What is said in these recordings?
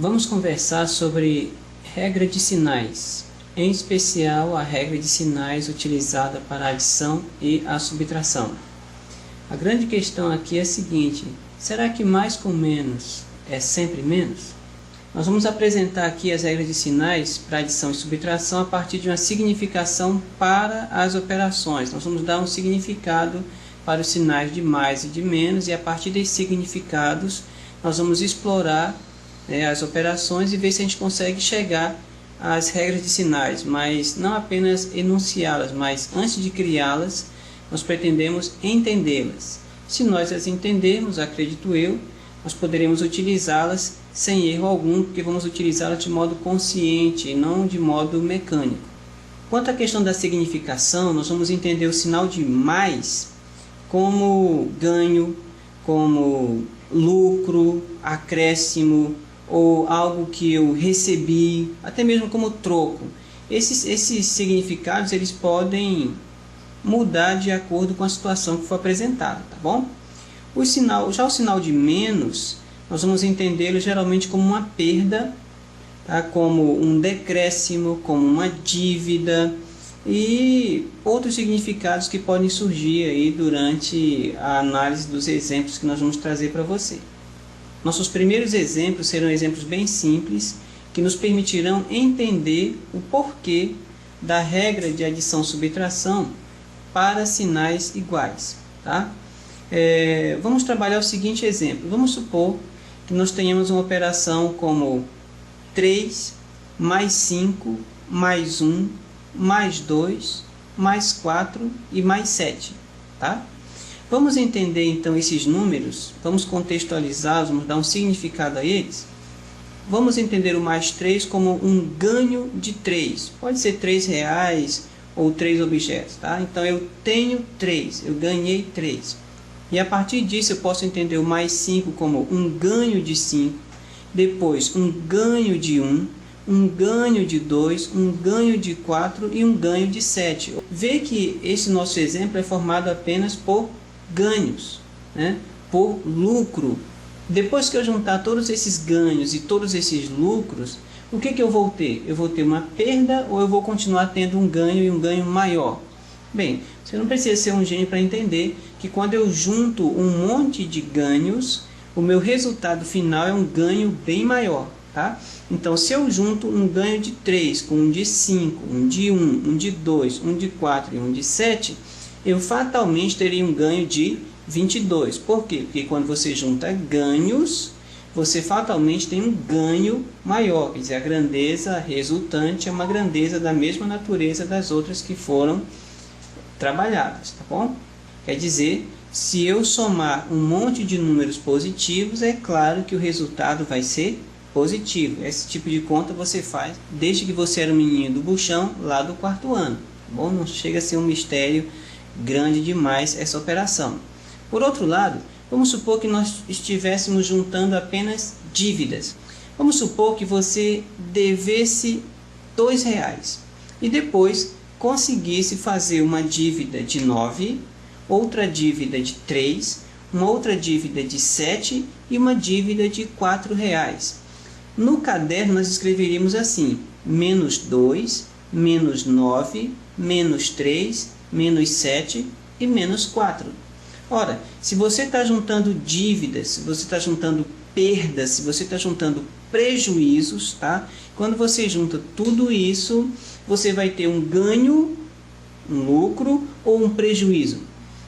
Vamos conversar sobre regra de sinais, em especial a regra de sinais utilizada para a adição e a subtração. A grande questão aqui é a seguinte: será que mais com menos é sempre menos? Nós vamos apresentar aqui as regras de sinais para adição e subtração a partir de uma significação para as operações. Nós vamos dar um significado para os sinais de mais e de menos, e a partir desses significados nós vamos explorar as operações e ver se a gente consegue chegar às regras de sinais, mas não apenas enunciá-las, mas antes de criá-las, nós pretendemos entendê-las. Se nós as entendermos, acredito eu, nós poderemos utilizá-las sem erro algum, porque vamos utilizá-las de modo consciente e não de modo mecânico. Quanto à questão da significação, nós vamos entender o sinal de mais como ganho, como lucro, acréscimo, ou algo que eu recebi, até mesmo como troco. Esses significados eles podem mudar de acordo com a situação que for apresentada, tá bom? O sinal de menos, nós vamos entendê-lo geralmente como uma perda, tá? Como um decréscimo, como uma dívida e outros significados que podem surgir aí durante a análise dos exemplos que nós vamos trazer para você. Nossos primeiros exemplos serão exemplos bem simples, que nos permitirão entender o porquê da regra de adição-subtração para sinais iguais. Tá? Vamos trabalhar o seguinte exemplo. Vamos supor que nós tenhamos uma operação como 3 mais 5 mais 1 mais 2 mais 4 e mais 7. Tá? Vamos entender então esses números, vamos contextualizá-los, vamos dar um significado a eles. Vamos entender o mais 3 como um ganho de 3. Pode ser 3 reais ou 3 objetos. Tá? Então eu tenho 3, eu ganhei 3. E a partir disso eu posso entender o mais 5 como um ganho de 5, depois um ganho de 1, um ganho de 2, um ganho de 4 e um ganho de 7. Vê que esse nosso exemplo é formado apenas por ganhos, por lucro. Depois que eu juntar todos esses ganhos e todos esses lucros, o que eu vou ter? Eu vou ter uma perda ou eu vou continuar tendo um ganho e um ganho maior? Bem, você não precisa ser um gênio para entender que quando eu junto um monte de ganhos, o meu resultado final é um ganho bem maior. Tá? Então, se eu junto um ganho de 3 com um de 5, um de 1, um de 2, um de 4 e um de 7, eu fatalmente teria um ganho de 22. Por quê? Porque quando você junta ganhos, você fatalmente tem um ganho maior. Quer dizer, a grandeza resultante é uma grandeza da mesma natureza das outras que foram trabalhadas. Tá bom? Quer dizer, se eu somar um monte de números positivos, é claro que o resultado vai ser positivo. Esse tipo de conta você faz desde que você era um menino do buchão lá do 4º ano. Tá bom? Não chega a ser um mistério grande demais essa operação. Por outro lado, vamos supor que nós estivéssemos juntando apenas dívidas. Vamos supor que você devesse R$2 e depois conseguisse fazer uma dívida de 9, outra dívida de 3, uma outra dívida de 7 e uma dívida de R$4. No caderno nós escreveríamos assim: menos 2, menos 9, menos 3, menos 7 e menos 4. Ora, se você está juntando dívidas, se você está juntando perdas, se você está juntando prejuízos, tá? Quando você junta tudo isso, você vai ter um ganho, um lucro ou um prejuízo.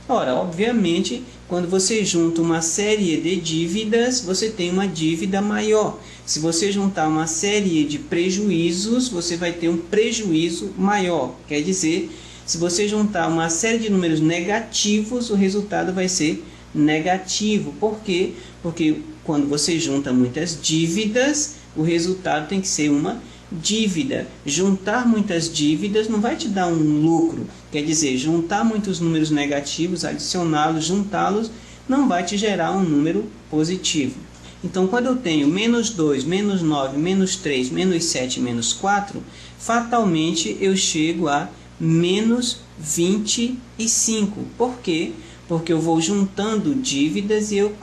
Ora, obviamente, quando você junta uma série de dívidas, você tem uma dívida maior. Se você juntar uma série de prejuízos, você vai ter um prejuízo maior. Quer dizer, se você juntar uma série de números negativos, o resultado vai ser negativo. Por quê? Porque quando você junta muitas dívidas, o resultado tem que ser uma dívida. Juntar muitas dívidas não vai te dar um lucro. Quer dizer, juntar muitos números negativos, adicioná-los, juntá-los, não vai te gerar um número positivo. Então, quando eu tenho menos 2, menos 9, menos 3, menos 7, menos 4, fatalmente eu chego a menos 25. Por quê? Porque eu vou juntando dívidas e eu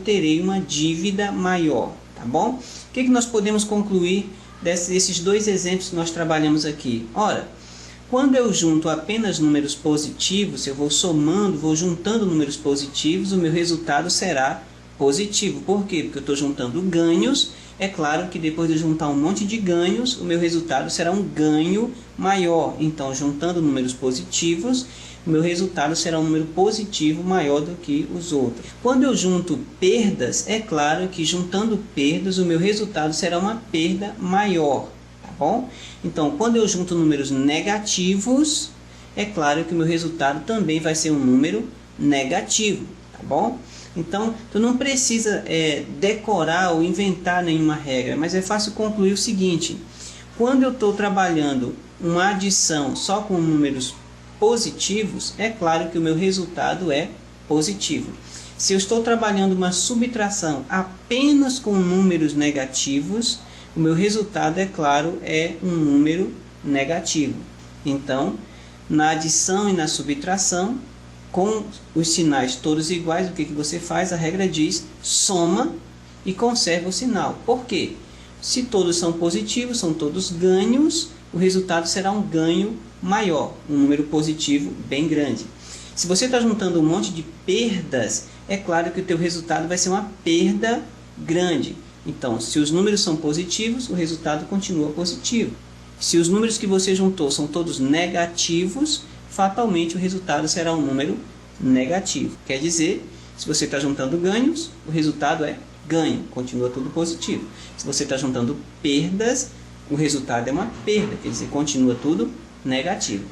terei uma dívida maior. tá bom? O que nós podemos concluir desses dois exemplos que nós trabalhamos aqui? Ora, quando eu junto apenas números positivos, eu vou somando, vou juntando números positivos, o meu resultado será positivo. Por quê? Porque eu estou juntando ganhos. É claro que depois de juntar um monte de ganhos, o meu resultado será um ganho maior. Então, juntando números positivos, o meu resultado será um número positivo maior do que os outros. Quando eu junto perdas, é claro que juntando perdas, o meu resultado será uma perda maior. Tá bom? Então, quando eu junto números negativos, é claro que o meu resultado também vai ser um número negativo. Tá bom? Então, tu não precisa decorar ou inventar nenhuma regra, mas é fácil concluir o seguinte: quando eu estou trabalhando uma adição só com números positivos, é claro que o meu resultado é positivo. Se eu estou trabalhando uma subtração apenas com números negativos, o meu resultado, é claro, é um número negativo. Então, na adição e na subtração, com os sinais todos iguais, o que você faz? A regra diz: soma e conserva o sinal. Por quê? Se todos são positivos, são todos ganhos, o resultado será um ganho maior, um número positivo bem grande. Se você está juntando um monte de perdas, é claro que o teu resultado vai ser uma perda grande. Então, se os números são positivos, o resultado continua positivo. Se os números que você juntou são todos negativos, fatalmente o resultado será um número negativo. Quer dizer, se você está juntando ganhos, o resultado é ganho, continua tudo positivo. Se você está juntando perdas, o resultado é uma perda, quer dizer, continua tudo negativo.